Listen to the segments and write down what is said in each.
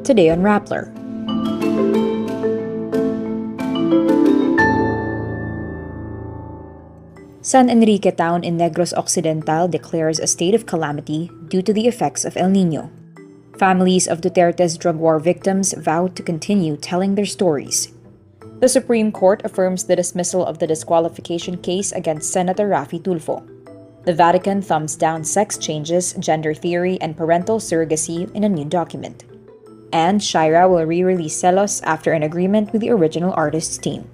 Today on Rappler. San Enrique town in Negros Occidental declares a state of calamity due to the effects of El Niño. Families of Duterte's drug war victims vowed to continue telling their stories. The Supreme Court affirms the dismissal of the disqualification case against Senator Raffy Tulfo. The Vatican thumbs down sex changes, gender theory, and parental surrogacy in a new document. And Shaira will re-release Selos after an agreement with the original artist's team.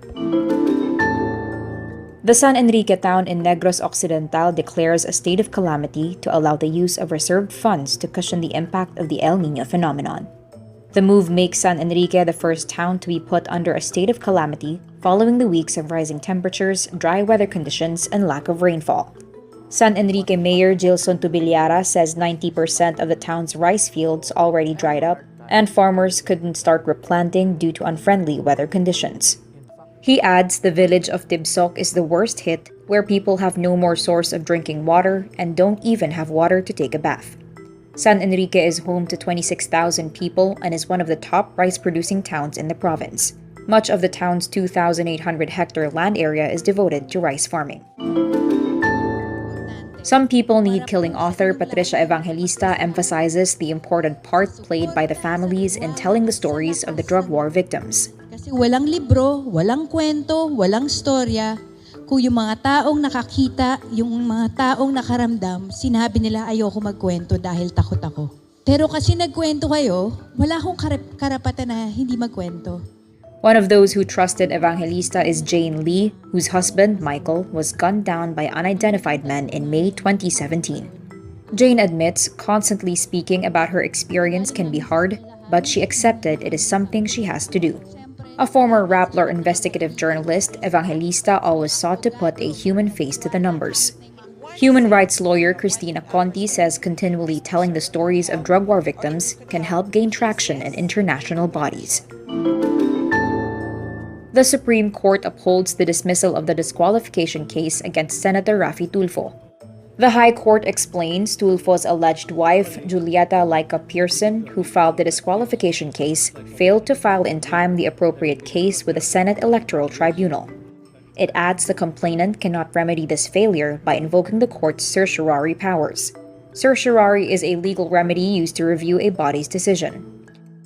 The San Enrique town in Negros Occidental declares a state of calamity to allow the use of reserved funds to cushion the impact of the El Niño phenomenon. The move makes San Enrique the first town to be put under a state of calamity following the weeks of rising temperatures, dry weather conditions, and lack of rainfall. San Enrique Mayor Gilson Tubiliara says 90% of the town's rice fields already dried up, and farmers couldn't start replanting due to unfriendly weather conditions. He adds the village of Tibsok is the worst hit, where people have no more source of drinking water and don't even have water to take a bath. San Enrique is home to 26,000 people and is one of the top rice-producing towns in the province. Much of the town's 2,800-hectare land area is devoted to rice farming. Some People Need Killing author Patricia Evangelista emphasizes the important part played by the families in telling the stories of the drug war victims. Kasi walang libro, walang kwento, walang storya. Kung yung mga taong nakakita, yung mga taong nakaramdam, sinabi nila ayoko magkwento dahil takot ako. Pero kasi nagkwento kayo, wala akong karapatan na hindi magkwento. One of those who trusted Evangelista is Jane Lee, whose husband, Michael, was gunned down by unidentified men in May 2017. Jane admits constantly speaking about her experience can be hard, but she accepted it is something she has to do. A former Rappler investigative journalist, Evangelista always sought to put a human face to the numbers. Human rights lawyer Cristina Conti says continually telling the stories of drug war victims can help gain traction in international bodies. The Supreme Court upholds the dismissal of the disqualification case against Senator Raffy Tulfo. The High Court explains Tulfo's alleged wife, Julieta Laika Pearson, who filed the disqualification case, failed to file in time the appropriate case with the Senate Electoral Tribunal. It adds the complainant cannot remedy this failure by invoking the court's certiorari powers. Certiorari is a legal remedy used to review a body's decision.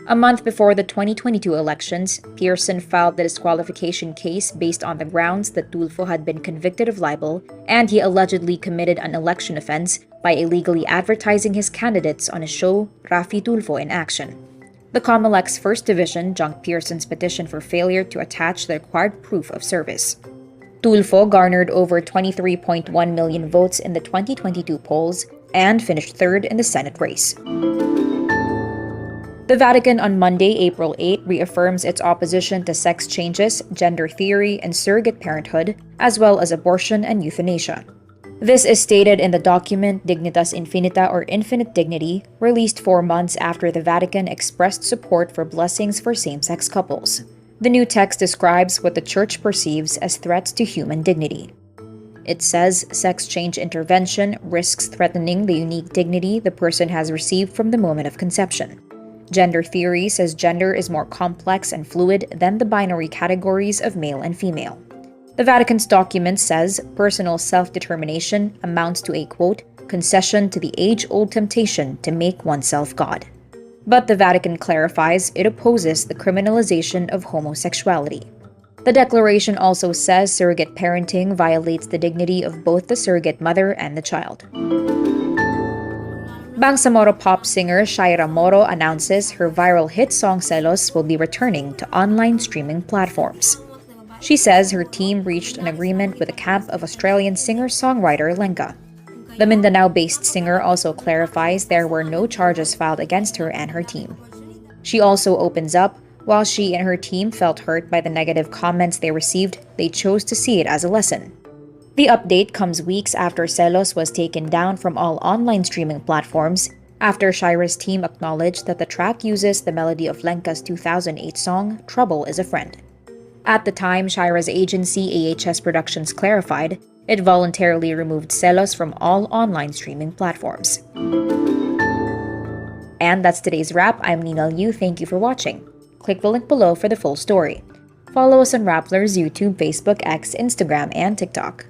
A month before the 2022 elections, Pearson filed the disqualification case based on the grounds that Tulfo had been convicted of libel and he allegedly committed an election offense by illegally advertising his candidates on a show, Raffy Tulfo in Action. The COMELEC's First Division junked Pearson's petition for failure to attach the required proof of service. Tulfo garnered over 23.1 million votes in the 2022 polls and finished third in the Senate race. The Vatican on Monday, April 8, reaffirms its opposition to sex changes, gender theory, and surrogate parenthood, as well as abortion and euthanasia. This is stated in the document Dignitas Infinita or Infinite Dignity, released 4 months after the Vatican expressed support for blessings for same-sex couples. The new text describes what the Church perceives as threats to human dignity. It says sex change intervention risks threatening the unique dignity the person has received from the moment of conception. Gender theory says gender is more complex and fluid than the binary categories of male and female. The Vatican's document says personal self-determination amounts to a, quote, concession to the age-old temptation to make oneself God. But the Vatican clarifies it opposes the criminalization of homosexuality. The declaration also says surrogate parenting violates the dignity of both the surrogate mother and the child. Bangsamoro pop singer Shaira announces her viral hit song Selos will be returning to online streaming platforms. She says her team reached an agreement with the camp of Australian singer-songwriter Lenka. The Mindanao-based singer also clarifies there were no charges filed against her and her team. She also opens up, while she and her team felt hurt by the negative comments they received, they chose to see it as a lesson. The update comes weeks after Selos was taken down from all online streaming platforms, after Shaira's team acknowledged that the track uses the melody of Lenka's 2008 song, Trouble is a Friend. At the time, Shaira's agency AHS Productions clarified it voluntarily removed Selos from all online streaming platforms. And that's today's wrap. I'm Nina Liu. Thank you for watching. Click the link below for the full story. Follow us on Rappler's YouTube, Facebook, X, Instagram, and TikTok.